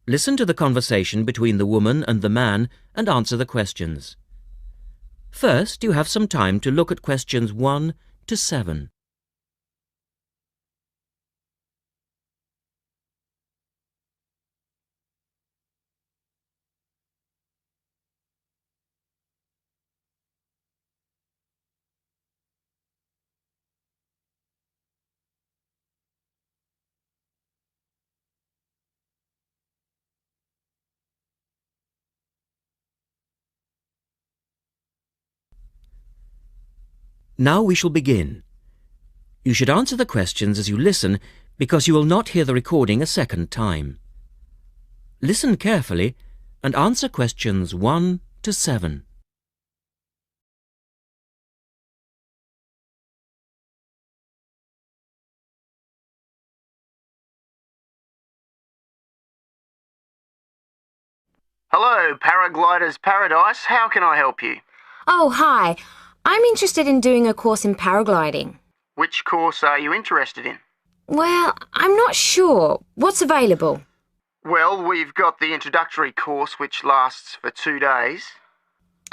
Listen to the conversation between the woman and the man and answer the questions. First, you have some time to look at questions 1 to 7. Now we shall begin. You should answer the questions as you listen because you will not hear the recording a second time. Listen carefully and answer questions 1 to 7. Hello, Paraglider's Paradise. How can I help you? Oh, hi. I'm interested in doing a course in paragliding. Which course are you interested in? Well, I'm not sure. What's available? Well, we've got the introductory course which lasts for 2 days.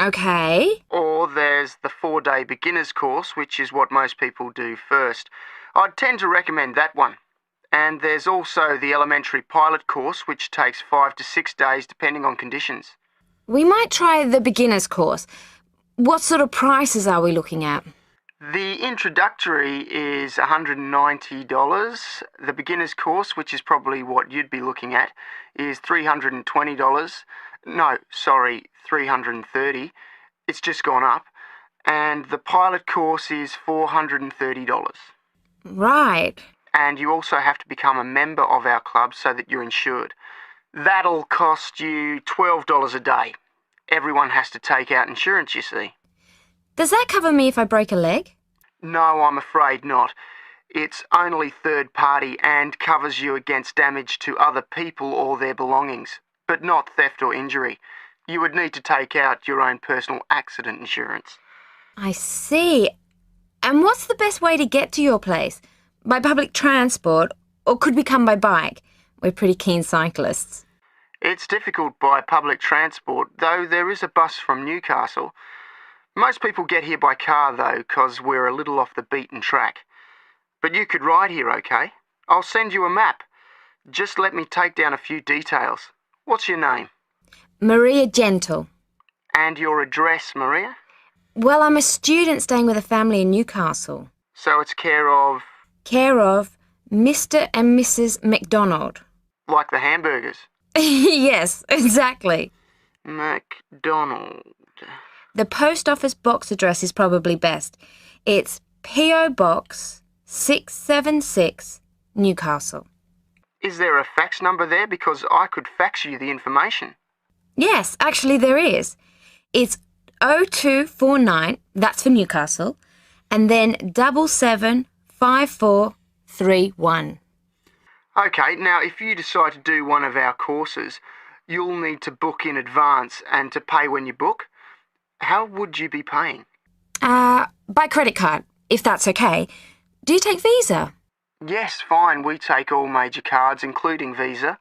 Okay. Or there's the 4-day beginner's course, which is what most people do first. I'd tend to recommend that one. And there's also the elementary pilot course, which takes 5 to 6 days depending on conditions. We might try the beginner's course. What sort of prices are we looking at? The introductory is $190. The beginner's course, which is probably what you'd be looking at, is $320. No, sorry, $330. It's just gone up. And the pilot course is $430. Right. And you also have to become a member of our club so that you're insured. That'll cost you $12 a day. Everyone has to take out insurance, you see. Does that cover me if I break a leg? No, I'm afraid not. It's only third party and covers you against damage to other people or their belongings, but not theft or injury. You would need to take out your own personal accident insurance. I see. And what's the best way to get to your place? By public transport, or could we come by bike? We're pretty keen cyclists. It's difficult by public transport, though there is a bus from Newcastle. Most people get here by car, though, because we're a little off the beaten track. But you could ride here, okay? I'll send you a map. Just let me take down a few details. What's your name? Maria Gentle. And your address, Maria? Well, I'm a student staying with a family in Newcastle. So it's care of... Care of Mr. and Mrs. McDonald. Like the hamburgers? Yes, exactly. McDonald. The post office box address is probably best. It's P.O. Box 676, Newcastle. Is there a fax number there? Because I could fax you the information. Yes, actually there is. It's 0249, that's for Newcastle, and then 775431. Okay, now if you decide to do one of our courses, you'll need to book in advance and to pay when you book. How would you be paying? By credit card, if that's okay. Do you take Visa? Yes, fine. We take all major cards, including Visa.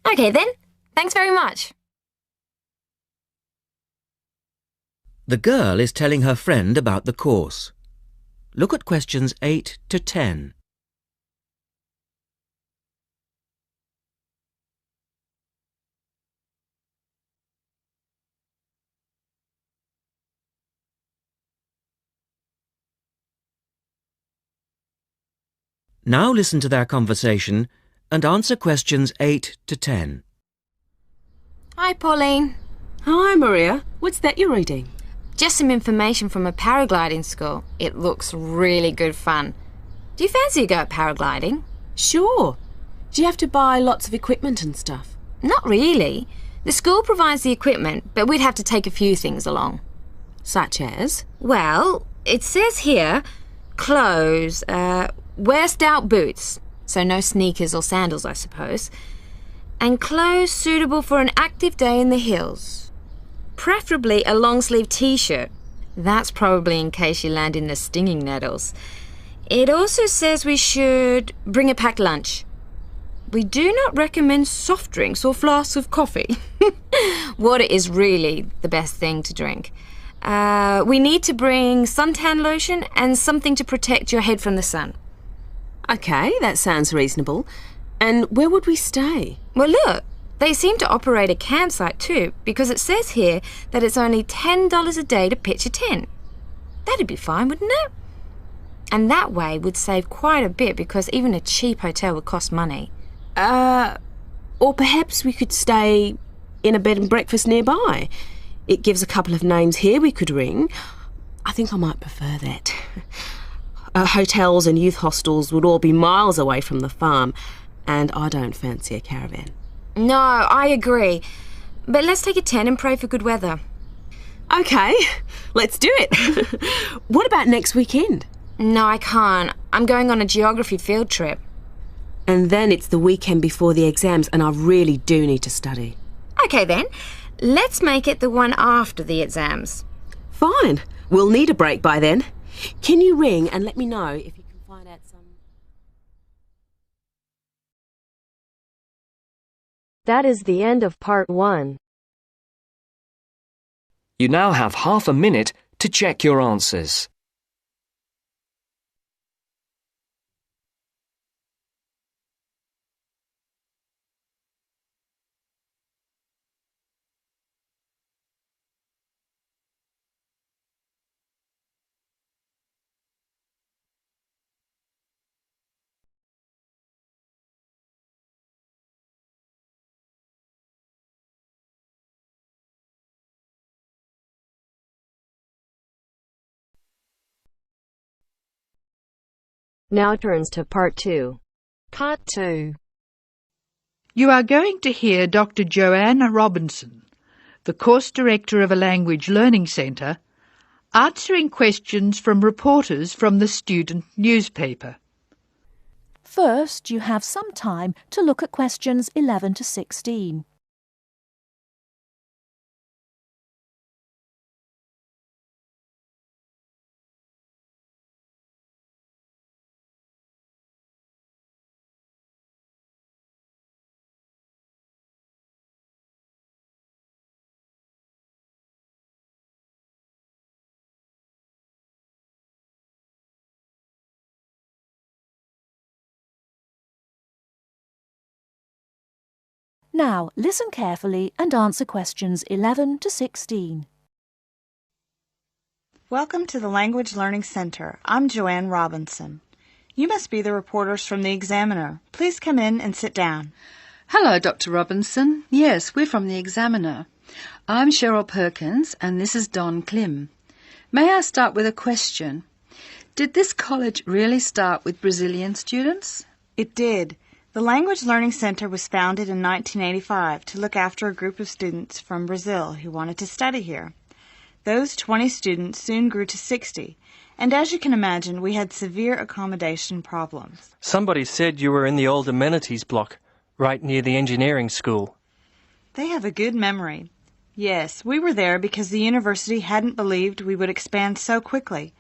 Okay then. Thanks very much. The girl is telling her friend about the course. Look at questions 8 to 10. Now listen to their conversation and answer questions 8 to 10. Hi, Pauline. Hi, Maria. What's that you're reading? Just some information from a paragliding school. It looks really good fun. Do you fancy a go at paragliding? Sure. Do you have to buy lots of equipment and stuff? Not really. The school provides the equipment, but we'd have to take a few things along. Such as? Well, it says here, clothes, wear stout boots, so no sneakers or sandals, I suppose, and clothes suitable for an active day in the hills. Preferably a long-sleeve t-shirt. That's probably in case you land in the stinging nettles. It also says we should bring a packed lunch. We do not recommend soft drinks or flasks of coffee. Water is really the best thing to drink. We need to bring suntan lotion and something to protect your head from the sun. Okay, that sounds reasonable. And where would we stay? Well, look, they seem to operate a campsite too, because it says here that it's only $10 a day to pitch a tent. That'd be fine, wouldn't it? And that way we'd save quite a bit, because even a cheap hotel would cost money. Or perhaps we could stay in a bed and breakfast nearby. It gives a couple of names here we could ring. I think I might prefer that. Hotels and youth hostels would all be miles away from the farm, and I don't fancy a caravan. No, I agree. But let's take a tent and pray for good weather. Okay, let's do it. What about next weekend? No, I can't. I'm going on a geography field trip. And then it's the weekend before the exams, and I really do need to study. Okay then, let's make it the one after the exams. Fine, we'll need a break by then. Can you ring and let me know if you can find out some... That is the end of part 1. You now have half a minute to check your answers. Now turns to part 2. Part 2. You are going to hear Dr. Joanna Robinson, the course director of a language learning centre, answering questions from reporters from the student newspaper. First, you have some time to look at questions 11 to 16. Now, listen carefully and answer questions 11 to 16. Welcome to the Language Learning Center. I'm Joanne Robinson. You must be the reporters from the Examiner. Please come in and sit down. Hello, Dr. Robinson. Yes, we're from the Examiner. I'm Cheryl Perkins and this is Don Klim. May I start with a question? Did this college really start with Brazilian students? It did. The Language Learning Center was founded in 1985 to look after a group of students from Brazil who wanted to study here. Those 20 students soon grew to 60, and as you can imagine, we had severe accommodation problems. Somebody said you were in the old amenities block, right near the engineering school. They have a good memory. Yes, we were there because the university hadn't believed we would expand so quickly.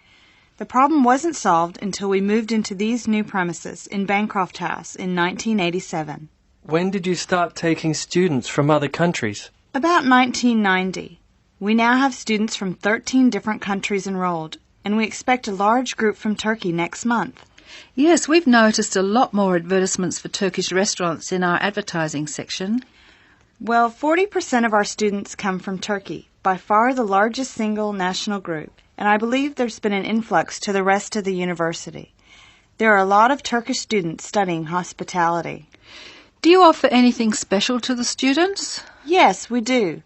The problem wasn't solved until we moved into these new premises in Bancroft House in 1987. When did you start taking students from other countries? About 1990. We now have students from 13 different countries enrolled, and we expect a large group from Turkey next month. Yes, we've noticed a lot more advertisements for Turkish restaurants in our advertising section. Well, 40% of our students come from Turkey, by far the largest single national group, and I believe there's been an influx to the rest of the university. There are a lot of Turkish students studying hospitality. Do you offer anything special to the students? Yes, we do.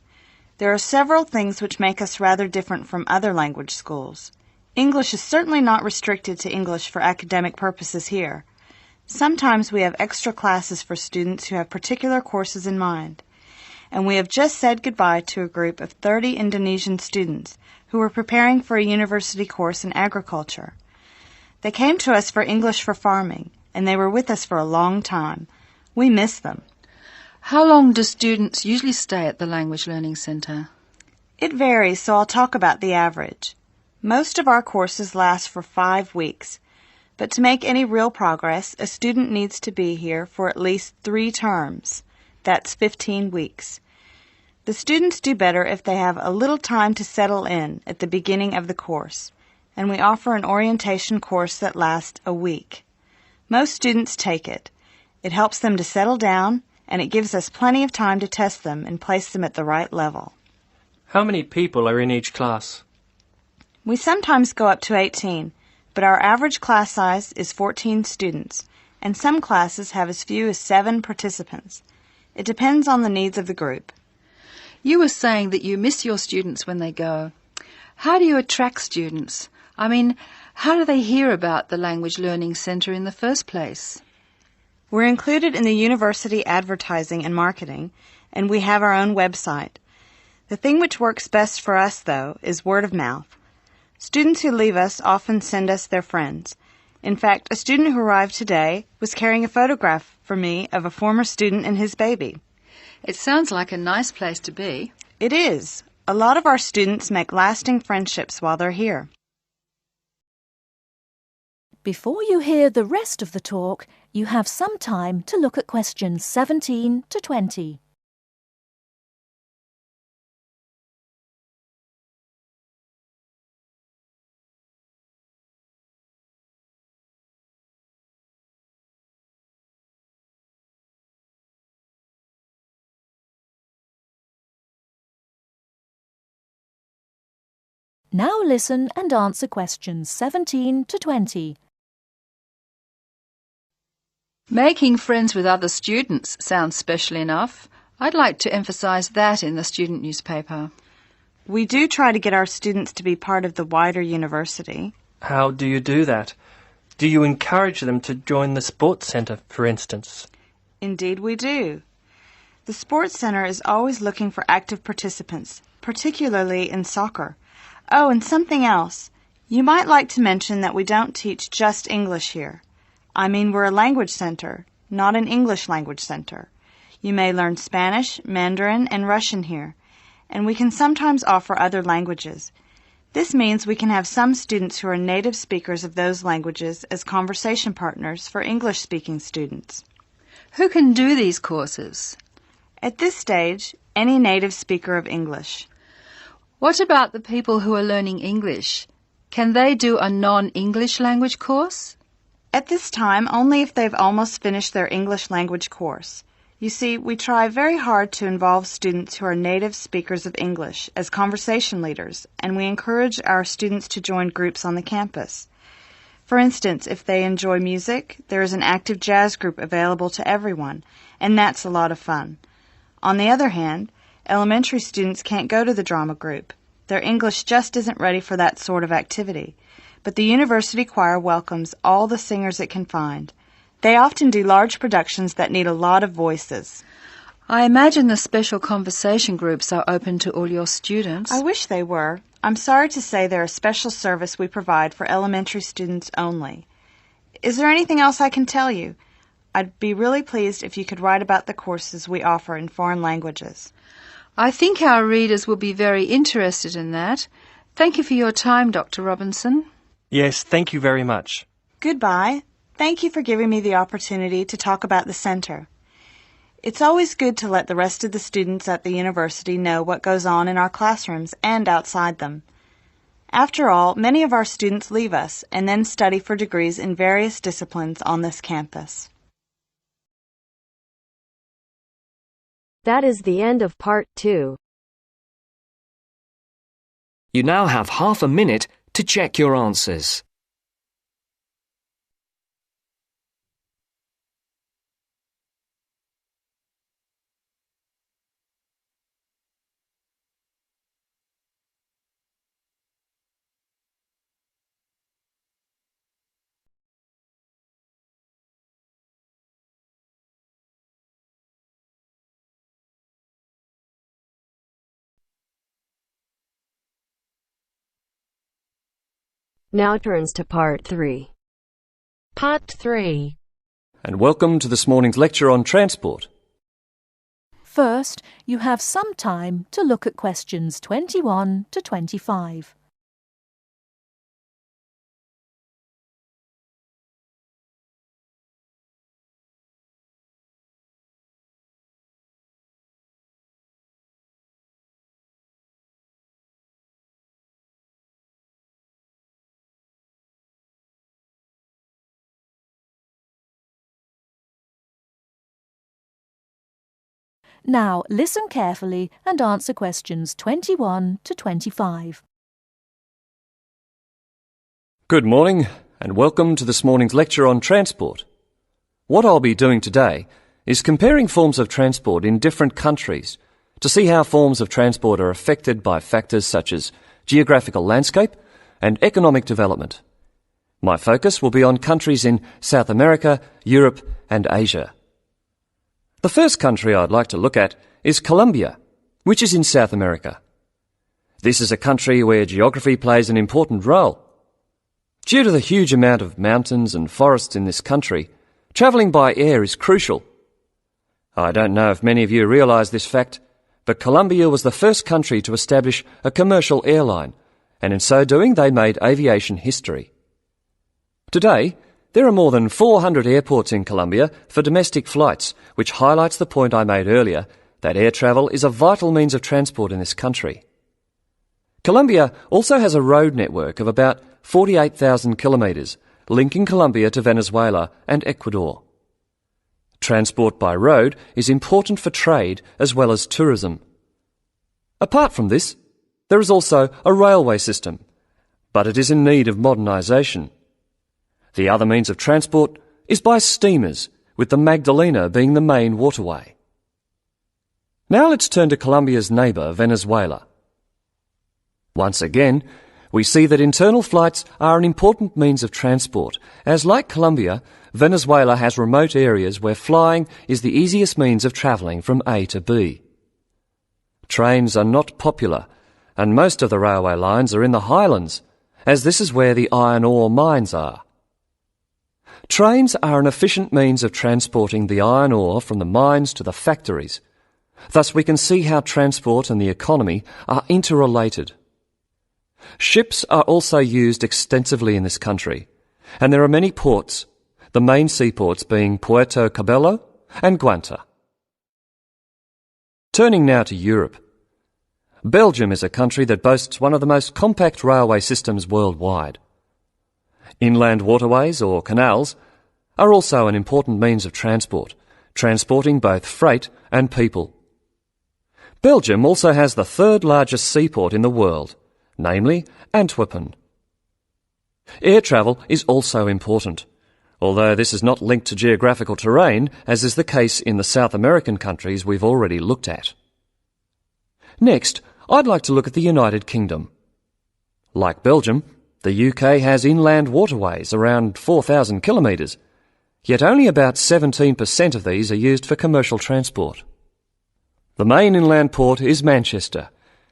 There are several things which make us rather different from other language schools. English is certainly not restricted to English for academic purposes here. Sometimes we have extra classes for students who have particular courses in mind. And we have just said goodbye to a group of 30 Indonesian students who were preparing for a university course in agriculture. They came to us for English for farming, and they were with us for a long time. We miss them. How long do students usually stay at the Language Learning Centre? It varies, so I'll talk about the average. Most of our courses last for 5 weeks, But to make any real progress, a student needs to be here for at least 3 terms. That's 15 weeks. The students do better if they have a little time to settle in at the beginning of the course, and we offer an orientation course that lasts a week. Most students take it. It helps them to settle down, and it gives us plenty of time to test them and place them at the right level. How many people are in each class? We sometimes go up to 18, but our average class size is 14 students, and some classes have as few as 7 participants. It depends on the needs of the group. You were saying that you miss your students when they go. How do you attract students? I mean, how do they hear about the Language Learning Centre in the first place? We're included in the university advertising and marketing, and we have our own website. The thing which works best for us, though, is word of mouth. Students who leave us often send us their friends. In fact, a student who arrived today was carrying a photograph for me of a former student and his baby. It sounds like a nice place to be. It is. A lot of our students make lasting friendships while they're here. Before you hear the rest of the talk, you have some time to look at questions 17 to 20. Now listen and answer questions 17 to 20. Making friends with other students sounds special enough. I'd like to emphasise that in the student newspaper. We do try to get our students to be part of the wider university. How do you do that? Do you encourage them to join the sports centre, for instance? Indeed we do. The sports centre is always looking for active participants, particularly in soccer. Oh, and something else. You might like to mention that we don't teach just English here. I mean, we're a language center, not an English language center. You may learn Spanish, Mandarin, and Russian here, and we can sometimes offer other languages. This means we can have some students who are native speakers of those languages as conversation partners for English-speaking students. Who can do these courses? At this stage, any native speaker of English. What about the people who are learning English? Can they do a non-English language course? At this time, only if they've almost finished their English language course. You see, we try very hard to involve students who are native speakers of English as conversation leaders, and we encourage our students to join groups on the campus. For instance, if they enjoy music, there is an active jazz group available to everyone, and that's a lot of fun. On the other hand, elementary students can't go to the drama group. Their English just isn't ready for that sort of activity. But the university choir welcomes all the singers it can find. They often do large productions that need a lot of voices. I imagine the special conversation groups are open to all your students. I wish they were. I'm sorry to say they're a special service we provide for elementary students only. Is there anything else I can tell you? I'd be really pleased if you could write about the courses we offer in foreign languages. I think our readers will be very interested in that. Thank you for your time, Dr. Robinson. Yes, thank you very much. Goodbye. Thank you for giving me the opportunity to talk about the center. It's always good to let the rest of the students at the university know what goes on in our classrooms and outside them. After all, many of our students leave us and then study for degrees in various disciplines on this campus. That is the end of part 2. You now have half a minute to check your answers. Now turns to part 3. Part 3. And welcome to this morning's lecture on transport. First, you have some time to look at questions 21 to 25. Now listen carefully and answer questions 21 to 25. Good morning and welcome to this morning's lecture on transport. What I'll be doing today is comparing forms of transport in different countries to see how forms of transport are affected by factors such as geographical landscape and economic development. My focus will be on countries in South America, Europe and Asia. The first country I'd like to look at is Colombia, which is in South America. This is a country where geography plays an important role. Due to the huge amount of mountains and forests in this country, travelling by air is crucial. I don't know if many of you realise this fact, but Colombia was the first country to establish a commercial airline, and in so doing they made aviation history. Today, there are more than 400 airports in Colombia for domestic flights, which highlights the point I made earlier that air travel is a vital means of transport in this country. Colombia also has a road network of about 48,000 kilometres, linking Colombia to Venezuela and Ecuador. Transport by road is important for trade as well as tourism. Apart from this, there is also a railway system, but it is in need of modernisation. The other means of transport is by steamers, with the Magdalena being the main waterway. Now let's turn to Colombia's neighbour, Venezuela. Once again, we see that internal flights are an important means of transport, as like Colombia, Venezuela has remote areas where flying is the easiest means of travelling from A to B. Trains are not popular, and most of the railway lines are in the highlands, as this is where the iron ore mines are. Trains are an efficient means of transporting the iron ore from the mines to the factories. Thus we can see how transport and the economy are interrelated. Ships are also used extensively in this country, and there are many ports, the main seaports being Puerto Cabello and Guanta. Turning now to Europe. Belgium is a country that boasts one of the most compact railway systems worldwide. Inland waterways, or canals, are also an important means of transport, transporting both freight and people. Belgium also has the third largest seaport in the world, namely Antwerpen. Air travel is also important, although this is not linked to geographical terrain, as is the case in the South American countries we've already looked at. Next, I'd like to look at the United Kingdom. Like Belgium, the UK has inland waterways around 4,000 kilometres, yet only about 17% of these are used for commercial transport. The main inland port is Manchester,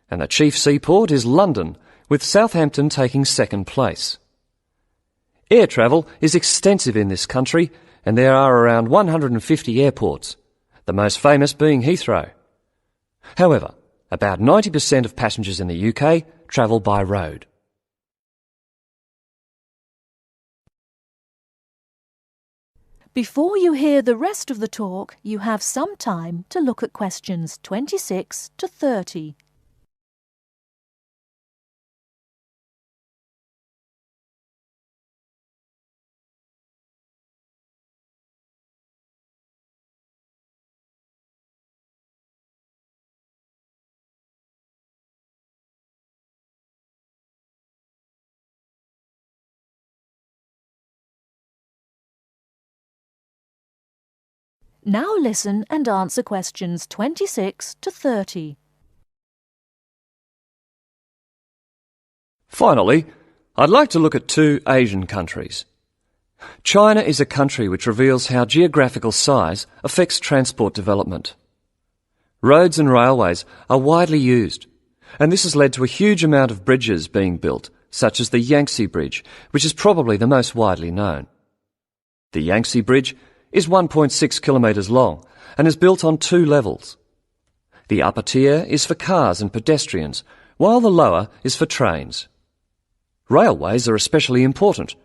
and the chief seaport is London, with Southampton taking second place. Air travel is extensive in this country, and there are around 150 airports, the most famous being Heathrow. However, about 90% of passengers in the UK travel by road. Before you hear the rest of the talk, you have some time to look at questions 26 to 30. Now listen and answer questions 26 to 30. Finally, I'd like to look at two Asian countries. China is a country which reveals how geographical size affects transport development. Roads and railways are widely used, and this has led to a huge amount of bridges being built, such as the Yangtze Bridge, which is probably the most widely known. The Yangtze Bridge is 1.6 kilometres long and is built on two levels. The upper tier is for cars and pedestrians, while the lower is for trains. Railways are especially important,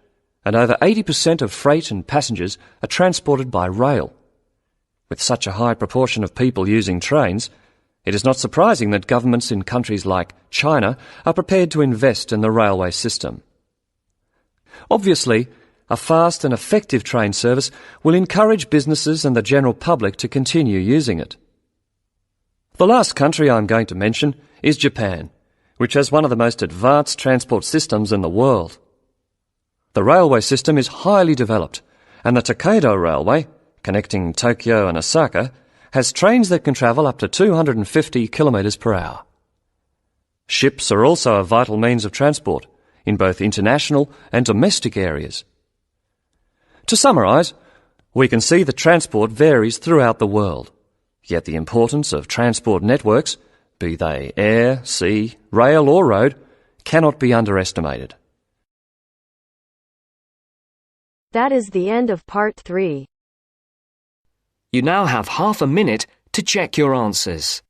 and over 80% of freight and passengers are transported by rail. With such a high proportion of people using trains, it is not surprising that governments in countries like China are prepared to invest in the railway system. Obviously, a fast and effective train service will encourage businesses and the general public to continue using it. The last country I'm going to mention is Japan, which has one of the most advanced transport systems in the world. The railway system is highly developed, and the Tokaido Railway, connecting Tokyo and Osaka, has trains that can travel up to 250 kilometres per hour. Ships are also a vital means of transport in both international and domestic areas. To summarise, we can see that transport varies throughout the world, yet the importance of transport networks, be they air, sea, rail or road, cannot be underestimated. That is the end of part 3. You now have half a minute to check your answers.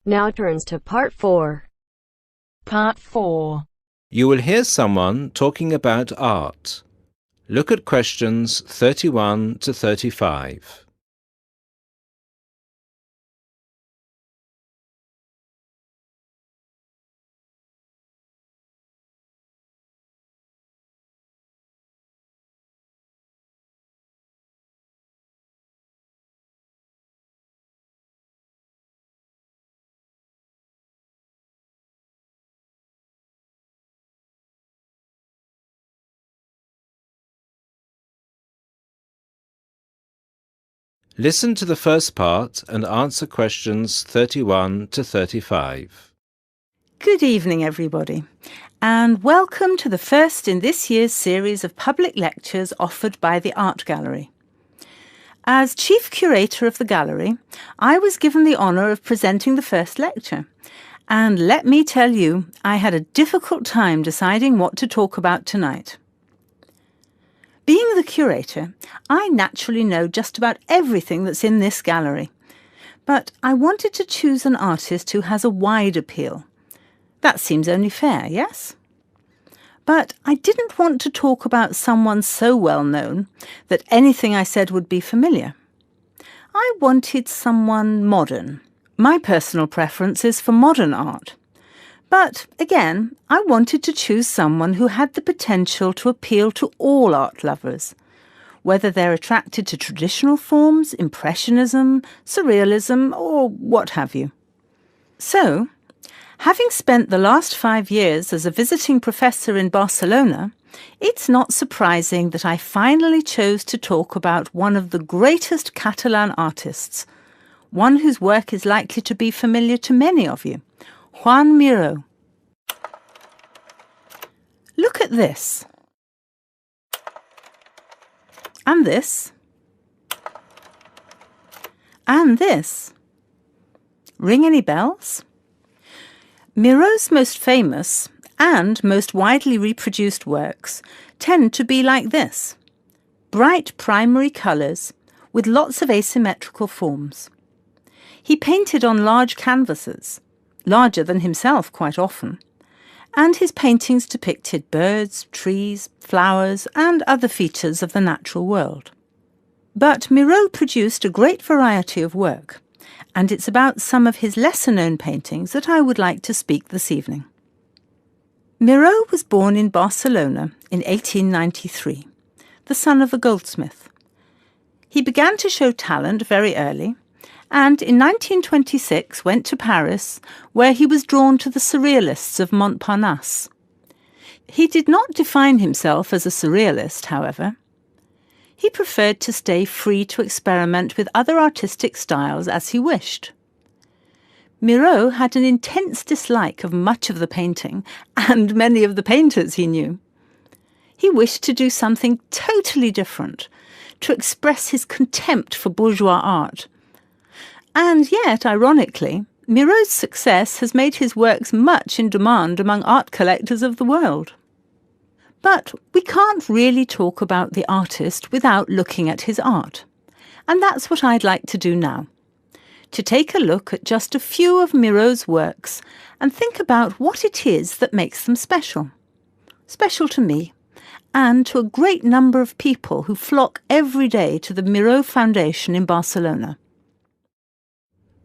Now turns to part 4. Part 4. You will hear someone talking about art. Look at questions 31 to 35. Listen to the first part and answer questions 31 to 35. Good evening, everybody, and welcome to the first in this year's series of public lectures offered by the Art Gallery. As Chief Curator of the Gallery, I was given the honour of presenting the first lecture, and let me tell you, I had a difficult time deciding what to talk about tonight. Being the curator, I naturally know just about everything that's in this gallery, but I wanted to choose an artist who has a wide appeal. That seems only fair, yes? But I didn't want to talk about someone so well known that anything I said would be familiar. I wanted someone modern. My personal preference is for modern art. But, again, I wanted to choose someone who had the potential to appeal to all art lovers, whether they're attracted to traditional forms, impressionism, surrealism, or what have you. So, having spent the last 5 years as a visiting professor in Barcelona, it's not surprising that I finally chose to talk about one of the greatest Catalan artists, one whose work is likely to be familiar to many of you, Joan Miró. Look at this. And this. And this. Ring any bells? Miró's most famous and most widely reproduced works tend to be like this. Bright primary colours with lots of asymmetrical forms. He painted on large canvases, larger than himself quite often, and his paintings depicted birds, trees, flowers, and other features of the natural world. But Miró produced a great variety of work, and it's about some of his lesser-known paintings that I would like to speak this evening. Miró was born in Barcelona in 1893, the son of a goldsmith. He began to show talent very early, and in 1926 went to Paris, where he was drawn to the Surrealists of Montparnasse. He did not define himself as a Surrealist, however. He preferred to stay free to experiment with other artistic styles as he wished. Miró had an intense dislike of much of the painting and many of the painters he knew. He wished to do something totally different, to express his contempt for bourgeois art. And yet, ironically, Miró's success has made his works much in demand among art collectors of the world. But we can't really talk about the artist without looking at his art. And that's what I'd like to do now. to take a look at just a few of Miro's works and think about what it is that makes them special. Special to me, and to a great number of people who flock every day to the Miro Foundation in Barcelona.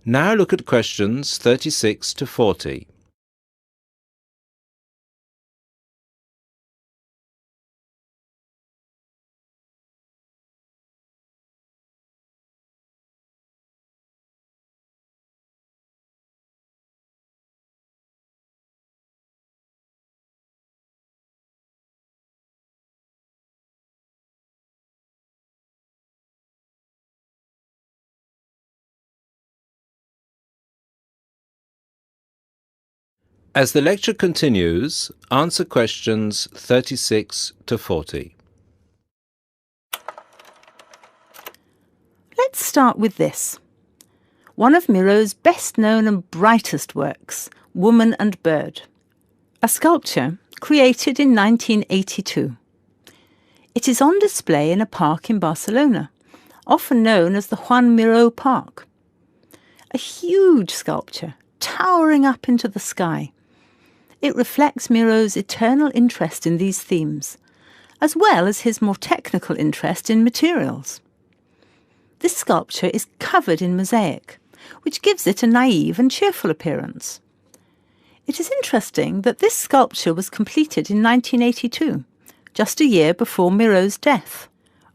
Now look at questions 36 to 40. As the lecture continues, answer questions 36 to 40. Let's start with this. One of Miro's best-known and brightest works, Woman and Bird. A sculpture created in 1982. It is on display in a park in Barcelona, often known as the Juan Miró Park. A huge sculpture, towering up into the sky. It reflects Miro's eternal interest in these themes, as well as his more technical interest in materials. This sculpture is covered in mosaic, which gives it a naive and cheerful appearance. It is interesting that this sculpture was completed in 1982, just a year before Miro's death.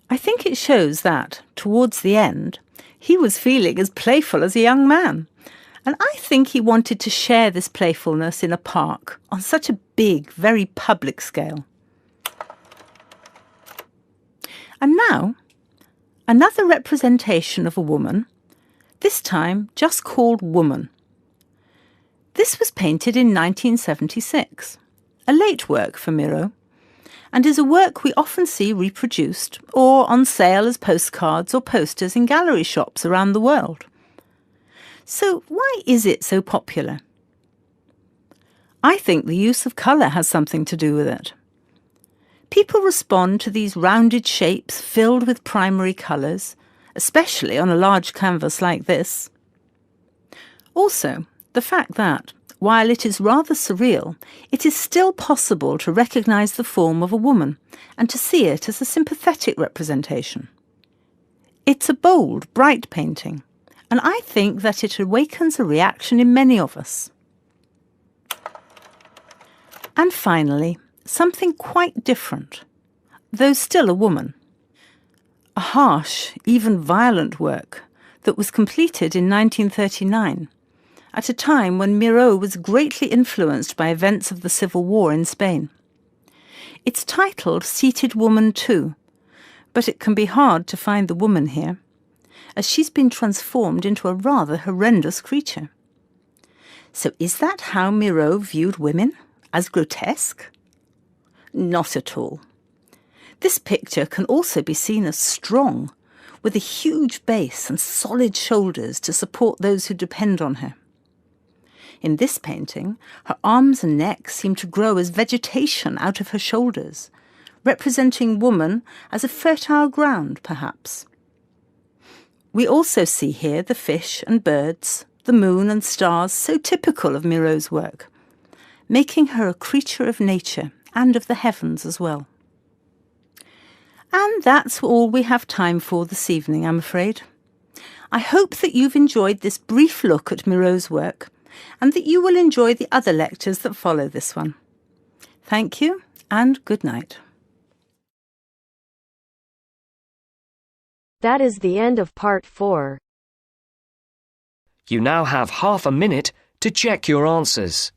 I think it shows that, towards the end, he was feeling as playful as a young man. And I think he wanted to share this playfulness in a park on such a big, very public scale. And now, another representation of a woman, this time just called Woman. This was painted in 1976, a late work for Miro, and is a work we often see reproduced or on sale as postcards or posters in gallery shops around the world. So why is it so popular? I think the use of colour has something to do with it. People respond to these rounded shapes filled with primary colours, especially on a large canvas like this. Also, the fact that, while it is rather surreal, it is still possible to recognise the form of a woman and to see it as a sympathetic representation. It's a bold, bright painting, and I think that it awakens a reaction in many of us. And finally, something quite different, though still a woman. A harsh, even violent work that was completed in 1939, at a time when Miró was greatly influenced by events of the Civil War in Spain. It's titled Seated Woman 2, but it can be hard to find the woman here, as she's been transformed into a rather horrendous creature. So is that how Miró viewed women? As grotesque? Not at all. This picture can also be seen as strong, with a huge base and solid shoulders to support those who depend on her. In this painting, her arms and neck seem to grow as vegetation out of her shoulders, representing woman as a fertile ground, perhaps. We also see here the fish and birds, the moon and stars, so typical of Miró's work, making her a creature of nature and of the heavens as well. And that's all we have time for this evening, I'm afraid. I hope that you've enjoyed this brief look at Miró's work and that you will enjoy the other lectures that follow this one. Thank you and good night. That is the end of part 4. You now have half a minute to check your answers.